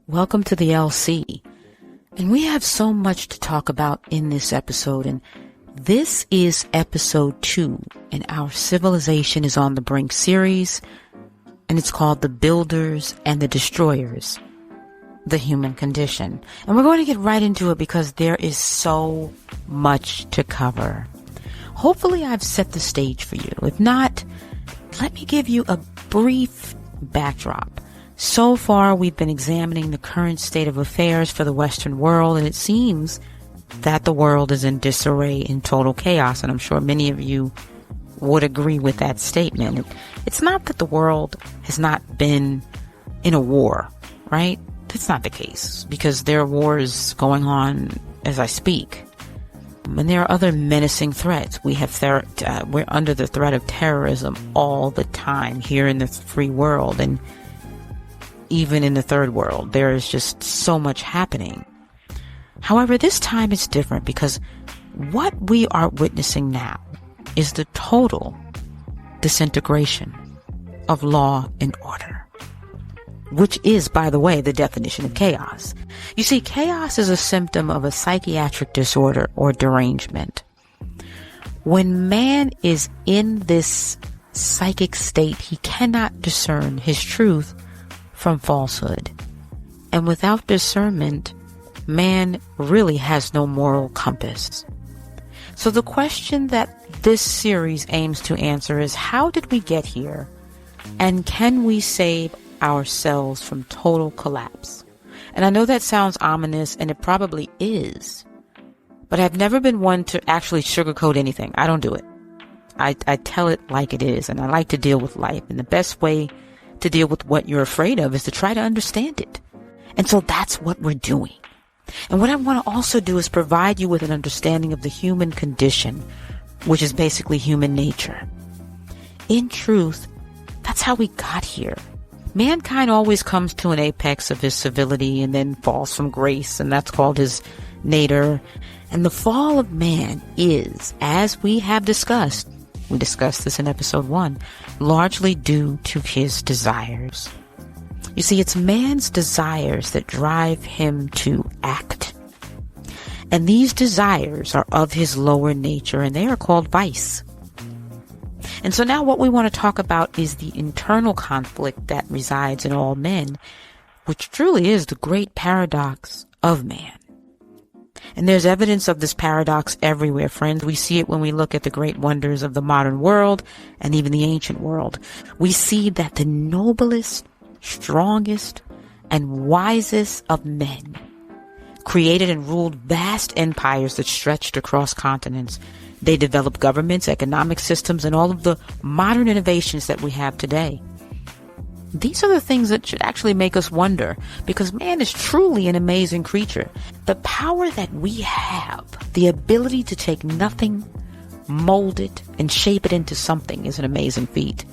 Welcome to the LC. And we have so much to talk about in this episode. And this is episode 2 in our Civilization is on the Brink series. And it's called The Builders and the Destroyers, the Human Condition. And we're going to get right into it because there is so much to cover. Hopefully I've set the stage for you. If not, let me give you a brief backdrop. So far, we've been examining the current state of affairs for the Western world, and it seems that the world is in disarray, in total chaos, and I'm sure many of you would agree with that statement. It's not that the world has not been in a war, right? That's not the case, because there are wars going on as I speak. And there are other menacing threats. We're under the threat of terrorism all the time here in the free world, and even in the third world. There is just so much happening. However, this time it's different because what we are witnessing now is the total disintegration of law and order, which is, by the way, the definition of chaos. You see, chaos is a symptom of a psychiatric disorder or derangement. When man is in this psychic state, he cannot discern his truth from falsehood. And without discernment, man really has no moral compass. So the question that this series aims to answer is, how did we get here? And can we save ourselves from total collapse? And I know that sounds ominous, and it probably is. But I've never been one to actually sugarcoat anything. I don't do it. I tell it like it is, and I like to deal with life. And the best way to deal with what you're afraid of is to try to understand it. And so that's what we're doing. And what I want to also do is provide you with an understanding of the human condition, which is basically human nature. In truth, that's how we got here. Mankind always comes to an apex of his civility and then falls from grace, and that's called his nadir. And the fall of man is, as we have discussed, we discussed this in episode 1, largely due to his desires. You see, it's man's desires that drive him to act. And these desires are of his lower nature, and they are called vice. And so now what we want to talk about is the internal conflict that resides in all men, which truly is the great paradox of man. And there's evidence of this paradox everywhere, friends. We see it when we look at the great wonders of the modern world and even the ancient world. We see that the noblest, strongest, and wisest of men created and ruled vast empires that stretched across continents. They developed governments, economic systems, and all of the modern innovations that we have today. These are the things that should actually make us wonder, because man is truly an amazing creature. The power that we have, the ability to take nothing, mold it, and shape it into something is an amazing feat.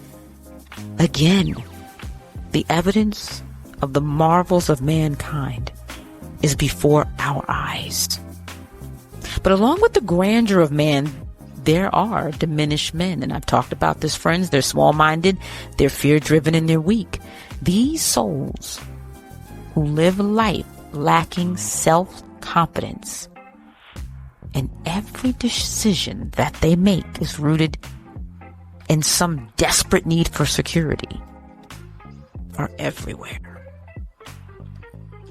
Again, the evidence of the marvels of mankind is before our eyes. But along with the grandeur of man, there are diminished men, and I've talked about this, friends. They're small-minded, they're fear-driven, and they're weak. These souls who live life lacking self-confidence, and every decision that they make is rooted in some desperate need for security, are everywhere.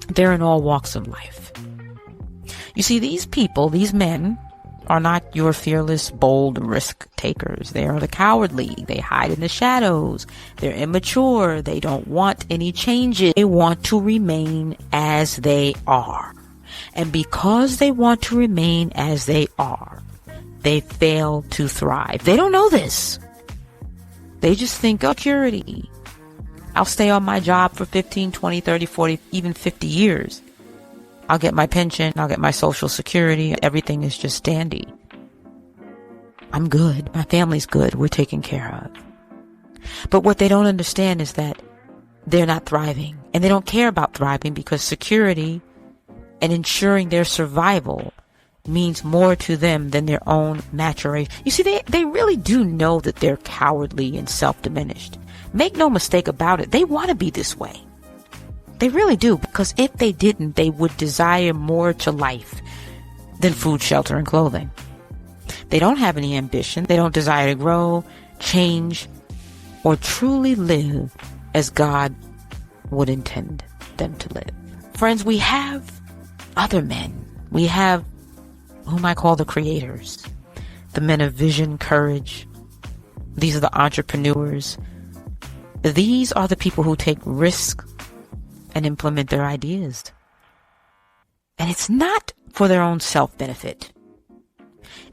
They're in all walks of life. You see, these people, these men, are not your fearless, bold risk takers. They are the cowardly. They hide in the shadows. They're immature. They don't want any changes. They want to remain as they are. And because they want to remain as they are, they fail to thrive. They don't know this. They just think, oh, security. I'll stay on my job for 15, 20, 30, 40, even 50 years. I'll get my pension, I'll get my social security, everything is just dandy. I'm good, my family's good, we're taken care of. But what they don't understand is that they're not thriving, and they don't care about thriving because security and ensuring their survival means more to them than their own maturation. You see, they really do know that they're cowardly and self-diminished. Make no mistake about it, they want to be this way. They really do, because if they didn't, they would desire more to life than food, shelter, and clothing. They don't have any ambition. They don't desire to grow, change, or truly live as God would intend them to live. Friends, we have other men. We have whom I call the creators, the men of vision, courage. These are the entrepreneurs. These are the people who take risks and implement their ideas. And it's not for their own self-benefit.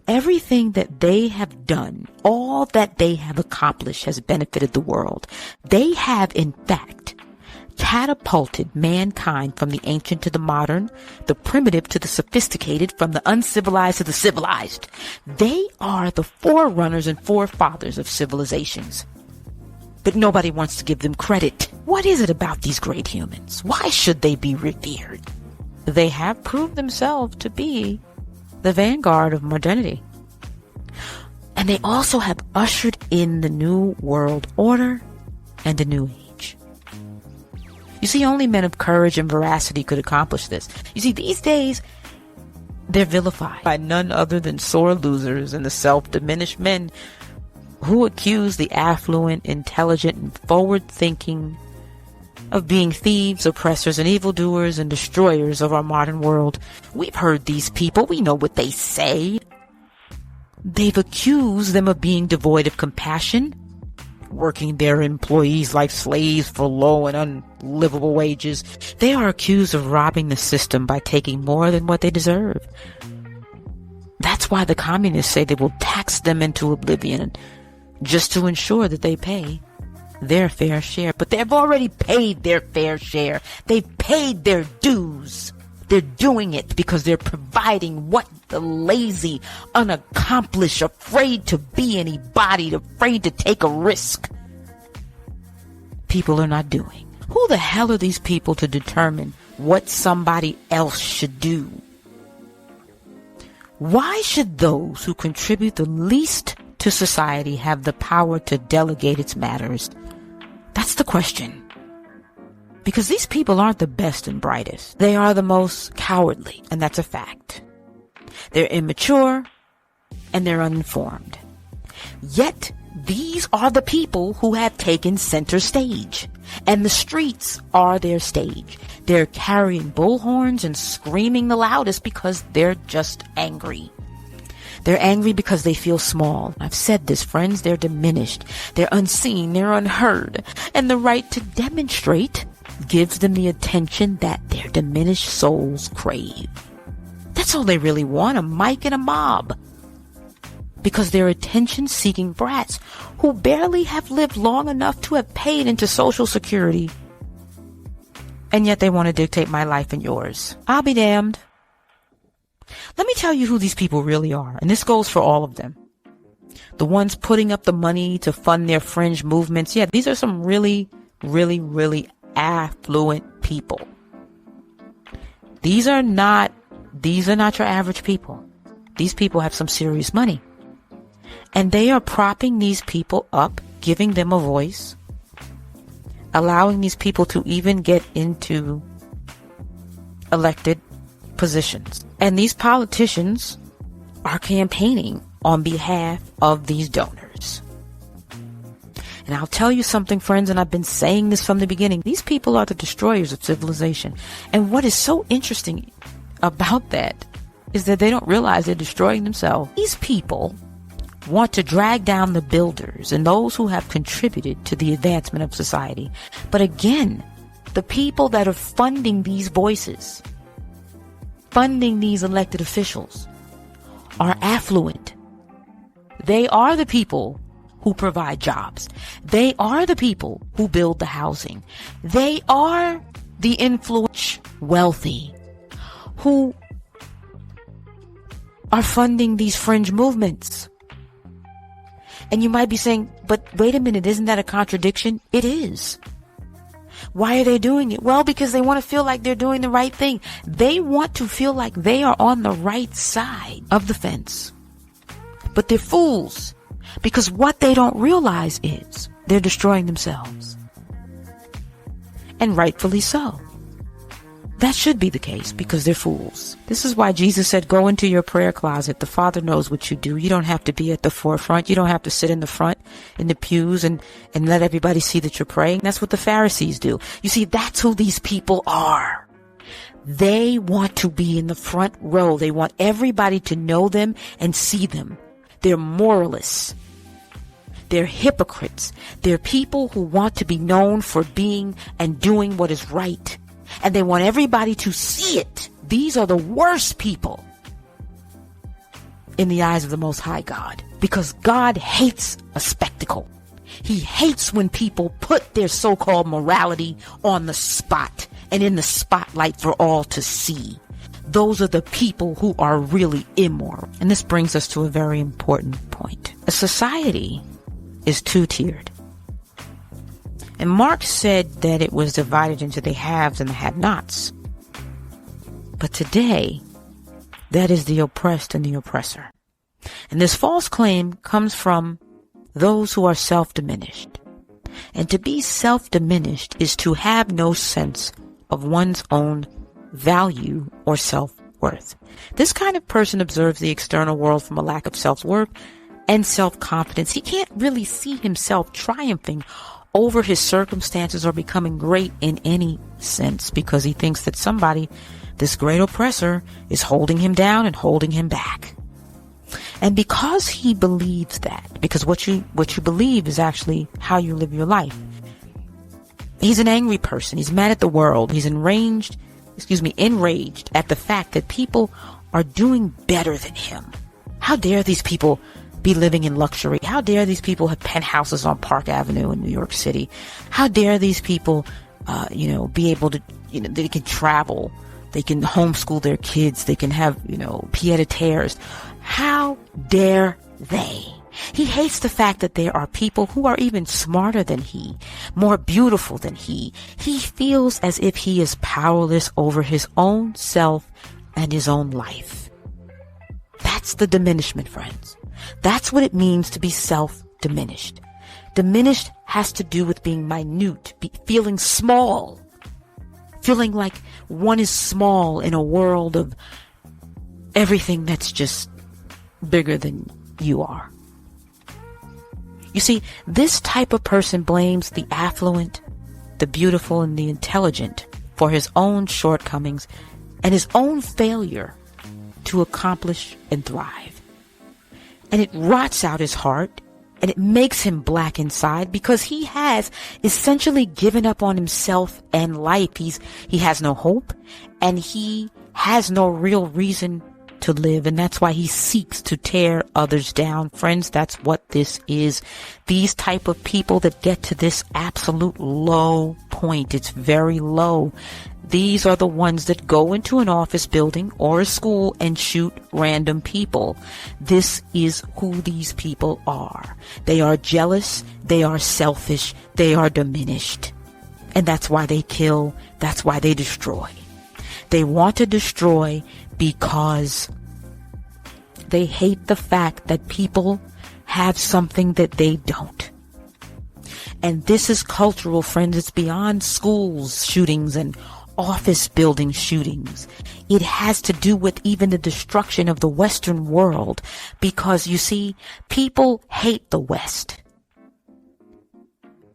Everything that they have done, all that they have accomplished has benefited the world. They have, in fact, catapulted mankind from the ancient to the modern, the primitive to the sophisticated, from the uncivilized to the civilized. They are the forerunners and forefathers of civilizations. But nobody wants to give them credit. What is it about these great humans? Why should they be revered? They have proved themselves to be the vanguard of modernity. And they also have ushered in the new world order and a new age. You see, only men of courage and veracity could accomplish this. You see, these days, they're vilified by none other than sore losers and the self-diminished men who accuse the affluent, intelligent, and forward-thinking of being thieves, oppressors, and evildoers and destroyers of our modern world. We've heard these people. We know what they say. They've accused them of being devoid of compassion, working their employees like slaves for low and unlivable wages. They are accused of robbing the system by taking more than what they deserve. That's why the communists say they will tax them into oblivion just to ensure that they pay their fair share. But they've already paid their fair share. They've paid their dues. They're doing it because they're providing what the lazy, unaccomplished, afraid to be anybody, afraid to take a risk, people are not doing. Who the hell are these people to determine what somebody else should do? Why should those who contribute the least to society have the power to delegate its matters? That's the question. Because these people aren't the best and brightest. They are the most cowardly, and that's a fact. They're immature, and they're uninformed. Yet, these are the people who have taken center stage, and the streets are their stage. They're carrying bullhorns and screaming the loudest because they're just angry. They're angry because they feel small. I've said this, friends. They're diminished. They're unseen. They're unheard. And the right to demonstrate gives them the attention that their diminished souls crave. That's all they really want, a mic and a mob. Because they're attention-seeking brats who barely have lived long enough to have paid into Social Security. And yet they want to dictate my life and yours. I'll be damned. Let me tell you who these people really are, and this goes for all of them. The ones putting up the money to fund their fringe movements. Yeah, these are some really, really, really affluent people. These are not your average people. These people have some serious money. And they are propping these people up, giving them a voice, allowing these people to even get into elected positions. And these politicians are campaigning on behalf of these donors. And I'll tell you something, friends, and I've been saying this from the beginning. These people are the destroyers of civilization. And what is so interesting about that is that they don't realize they're destroying themselves. These people want to drag down the builders and those who have contributed to the advancement of society. But again, the people that are funding these voices, funding these elected officials, are affluent. They are the people who provide jobs. They are the people who build the housing. They are the influential, wealthy, who are funding these fringe movements. And you might be saying, but wait a minute, isn't that a contradiction? It is. Why are they doing it? Well, because they want to feel like they're doing the right thing. They want to feel like they are on the right side of the fence. But they're fools, because what they don't realize is they're destroying themselves. And rightfully so. That should be the case because they're fools. This is why Jesus said, go into your prayer closet. The Father knows what you do. You don't have to be at the forefront. You don't have to sit in the front in the pews and let everybody see that you're praying. That's what the Pharisees do. You see, that's who these people are. They want to be in the front row. They want everybody to know them and see them. They're moralists. They're hypocrites. They're people who want to be known for being and doing what is right. And they want everybody to see it. These are the worst people in the eyes of the Most High God, because God hates a spectacle. He hates when people put their so-called morality on the spot and in the spotlight for all to see. Those are the people who are really immoral. And this brings us to a very important point. A society is two-tiered. And Marx said that it was divided into the haves and the have-nots. But today, that is the oppressed and the oppressor. And this false claim comes from those who are self-diminished. And to be self-diminished is to have no sense of one's own value or self-worth. This kind of person observes the external world from a lack of self-worth and self-confidence. He can't really see himself triumphing over his circumstances or becoming great in any sense, because he thinks that somebody, this great oppressor, is holding him down and holding him back. And because he believes that, because what you believe is actually how you live your life. He's an angry person. He's mad at the world. He's enraged at the fact that people are doing better than him. How dare these people be living in luxury? How dare these people have penthouses on Park Avenue in New York City? How dare these people, be able to, they can travel, they can homeschool their kids, they can have, pied-à-terres. How dare they? He hates the fact that there are people who are even smarter than he, more beautiful than he. He feels as if he is powerless over his own self and his own life. That's the diminishment, friends. That's what it means to be self-diminished. Diminished has to do with being minute, feeling small, feeling like one is small in a world of everything that's just bigger than you are. You see, this type of person blames the affluent, the beautiful, and the intelligent for his own shortcomings and his own failure to accomplish and thrive. And it rots out his heart, and it makes him black inside, because he has essentially given up on himself and life. He has no hope, and he has no real reason to live, and that's why he seeks to tear others down. Friends, that's what this is. These type of people that get to this absolute low point, it's very low. These are the ones that go into an office building or a school and shoot random people. This is who these people are. They are jealous, they are selfish, they are diminished. And that's why they kill, that's why they destroy. They want to destroy because they hate the fact that people have something that they don't. And this is cultural, friends. It's beyond schools shootings and office building shootings. It has to do with even the destruction of the Western world, because you see, people hate the West.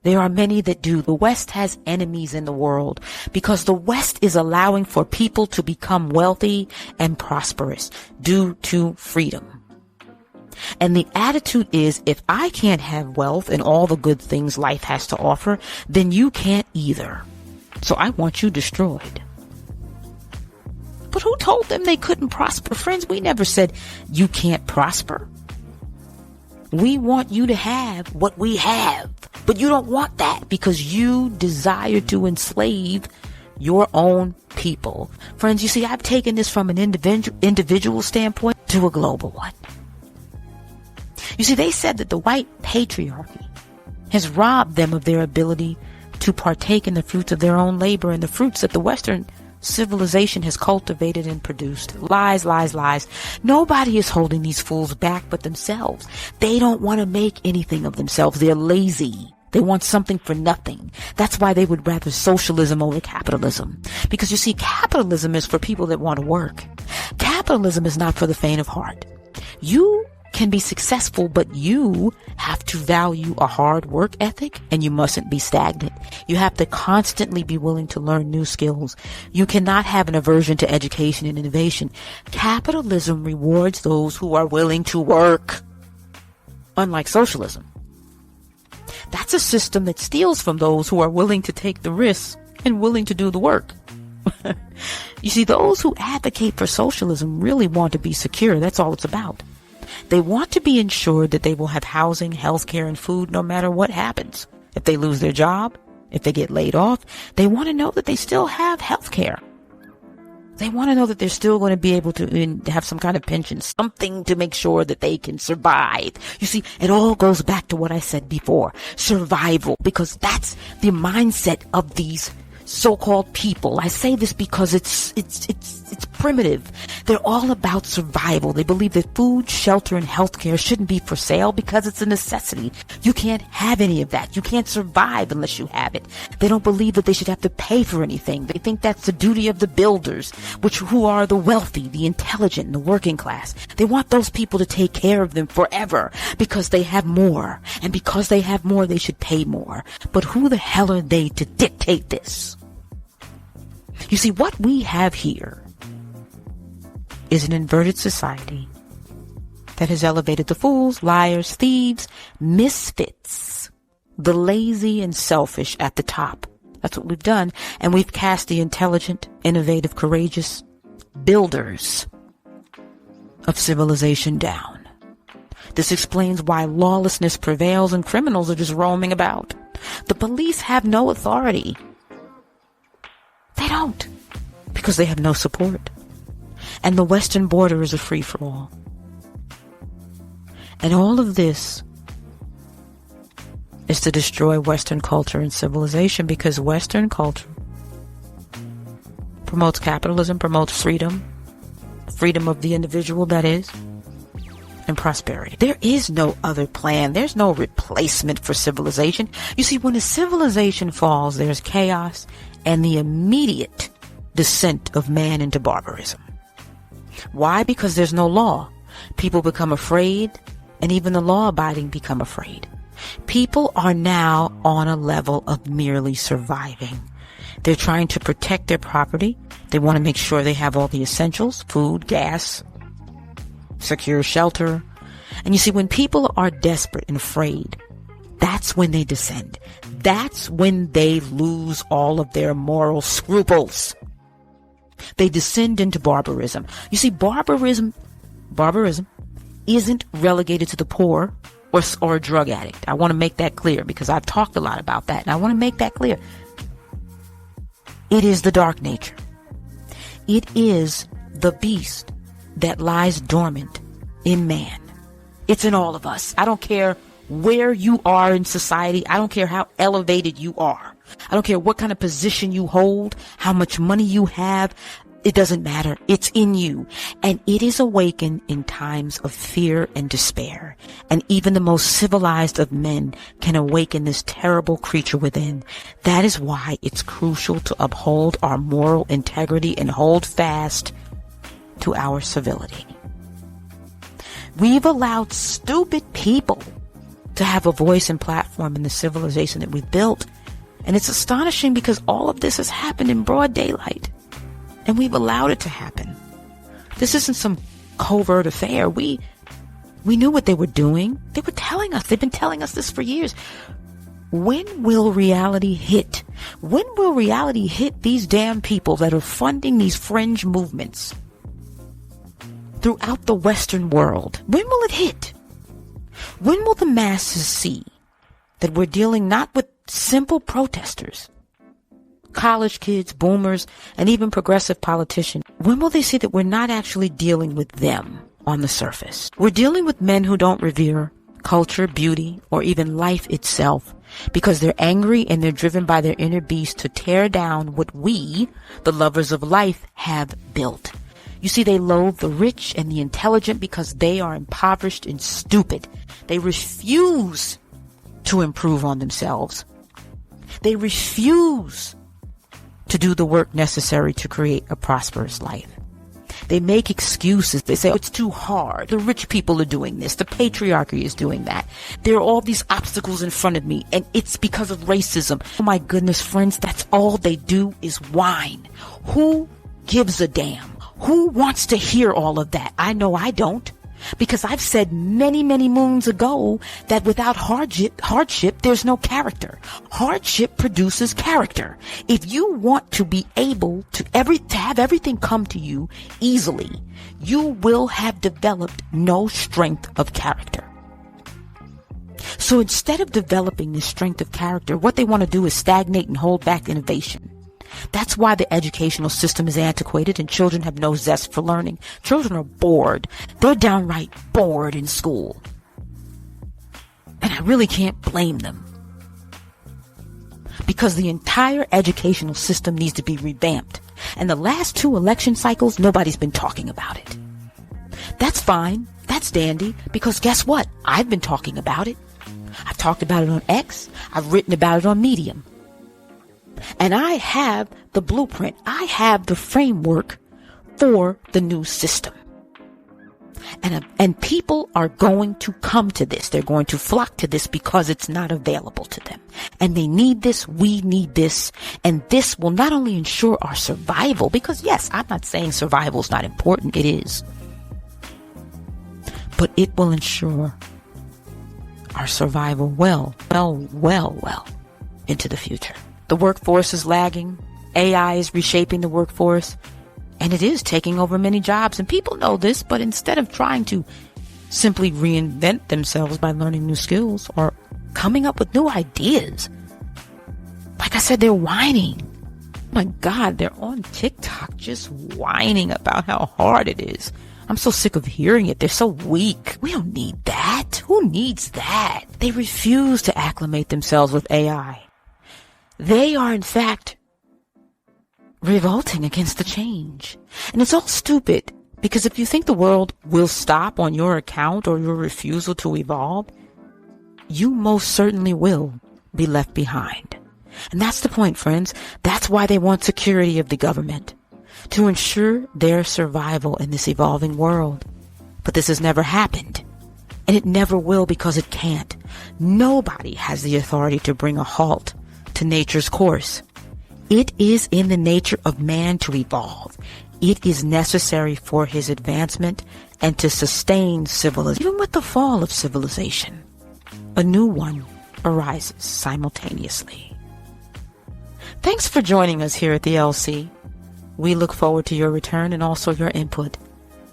There are many that do. The West has enemies in the world because the West is allowing for people to become wealthy and prosperous due to freedom. And the attitude is, if I can't have wealth and all the good things life has to offer, then you can't either. So I want you destroyed. But who told them they couldn't prosper? Friends, we never said you can't prosper. We want you to have what we have, but you don't want that because you desire to enslave your own people. Friends, you see, I've taken this from an individual standpoint to a global one. You see, they said that the white patriarchy has robbed them of their ability to partake in the fruits of their own labor and the fruits that the Western civilization has cultivated and produced. Lies, lies, lies. Nobody is holding these fools back but themselves. They don't want to make anything of themselves. They're lazy. They want something for nothing. That's why they would rather socialism over capitalism. Because you see, capitalism is for people that want to work. Capitalism is not for the faint of heart. You can be successful, but you have to value a hard work ethic, and you mustn't be stagnant. You have to constantly be willing to learn new skills. You cannot have an aversion to education and innovation. Capitalism rewards those who are willing to work, unlike socialism. That's a system that steals from those who are willing to take the risks and willing to do the work. You see, those who advocate for socialism really want to be secure. That's all it's about. They want to be ensured that they will have housing, health care, and food no matter what happens. If they lose their job, if they get laid off, they want to know that they still have health care. They want to know that they're still going to be able to have some kind of pension, something to make sure that they can survive. You see, it all goes back to what I said before, survival, because that's the mindset of these so-called people. I say this because it's primitive. They're all about survival. They believe that food, shelter, and healthcare shouldn't be for sale because it's a necessity. You can't have any of that. You can't survive unless you have it. They don't believe that they should have to pay for anything. They think that's the duty of the builders, who are the wealthy, the intelligent, and the working class. They want those people to take care of them forever because they have more. And because they have more, they should pay more. But who the hell are they to dictate this? You see, what we have here is an inverted society that has elevated the fools, liars, thieves, misfits, the lazy and selfish at the top. That's what we've done. And we've cast the intelligent, innovative, courageous builders of civilization down. This explains why lawlessness prevails and criminals are just roaming about. The police have no authority. They don't, because they have no support. And the western border is a free-for-all. And all of this is to destroy Western culture and civilization, because Western culture promotes capitalism, promotes freedom of the individual, that is, and prosperity. There is no other plan. There's no replacement for civilization. You see, when a civilization falls, there's chaos and the immediate descent of man into barbarism. Why? Because there's no law. People become afraid, and even the law-abiding become afraid. People are now on a level of merely surviving. They're trying to protect their property. They want to make sure they have all the essentials, food, gas, secure shelter. And you see, when people are desperate and afraid, that's when they descend. That's when they lose all of their moral scruples. They descend into barbarism. You see, barbarism isn't relegated to the poor or a drug addict. I want to make that clear, because I've talked a lot about that, and I want to make that clear. It is the dark nature. It is the beast that lies dormant in man. It's in all of us. I don't care where you are in society. I don't care how elevated you are. I don't care what kind of position you hold, how much money you have. It doesn't matter. It's in you. And it is awakened in times of fear and despair. And even the most civilized of men can awaken this terrible creature within. That is why it's crucial to uphold our moral integrity and hold fast to our civility. We've allowed stupid people to have a voice and platform in the civilization that we've built. And it's astonishing, because all of this has happened in broad daylight. And we've allowed it to happen. This isn't some covert affair. We knew what they were doing. They were telling us. They've been telling us this for years. When will reality hit? When will reality hit these damn people that are funding these fringe movements throughout the Western world? When will it hit? When will the masses see that we're dealing not with simple protesters, college kids, boomers, and even progressive politicians? When will they see that we're not actually dealing with them on the surface? We're dealing with men who don't revere culture, beauty, or even life itself, because they're angry and they're driven by their inner beast to tear down what we, the lovers of life, have built. You see, they loathe the rich and the intelligent because they are impoverished and stupid. They refuse to improve on themselves. They refuse to do the work necessary to create a prosperous life. They make excuses. They say, oh, it's too hard. The rich people are doing this. The patriarchy is doing that. There are all these obstacles in front of me, and it's because of racism. Oh my goodness, friends, that's all they do is whine. Who gives a damn? Who wants to hear all of that? I know I don't. Because I've said many, many moons ago that without hardship, there's no character. Hardship produces character. If you want to be able to have everything come to you easily, you will have developed no strength of character. So instead of developing this strength of character, what they want to do is stagnate and hold back innovation. That's why the educational system is antiquated and children have no zest for learning. Children are bored. They're downright bored in school. And I really can't blame them. Because the entire educational system needs to be revamped. And the last 2 election cycles, nobody's been talking about it. That's fine. That's dandy. Because guess what? I've been talking about it. I've talked about it on X. I've written about it on Medium. And I have the blueprint. I have the framework for the new system. And people are going to come to this. They're going to flock to this because it's not available to them. And they need this. We need this. And this will not only ensure our survival, because yes, I'm not saying survival is not important. It is. But it will ensure our survival well into the future. The workforce is lagging. AI is reshaping the workforce. And it is taking over many jobs. And people know this, but instead of trying to simply reinvent themselves by learning new skills or coming up with new ideas, like I said, they're whining. Oh my God, they're on TikTok just whining about how hard it is. I'm so sick of hearing it. They're so weak. We don't need that. Who needs that? They refuse to acclimate themselves with AI. They are, in fact, revolting against the change. And it's all stupid, because if you think the world will stop on your account or your refusal to evolve, you most certainly will be left behind. And that's the point, friends. That's why they want security of the government, to ensure their survival in this evolving world. But this has never happened. And it never will, because it can't. Nobody has the authority to bring a halt to nature's course. It is in the nature of man to evolve. It is necessary for his advancement and to sustain civilization. Even with the fall of civilization, a new one arises simultaneously. Thanks for joining us here at the LC. We look forward to your return and also your input.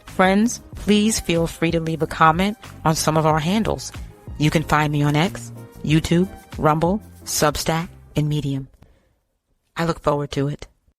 Friends, please feel free to leave a comment on some of our handles. You can find me on X, YouTube, Rumble, Substack, and Medium. I look forward to it.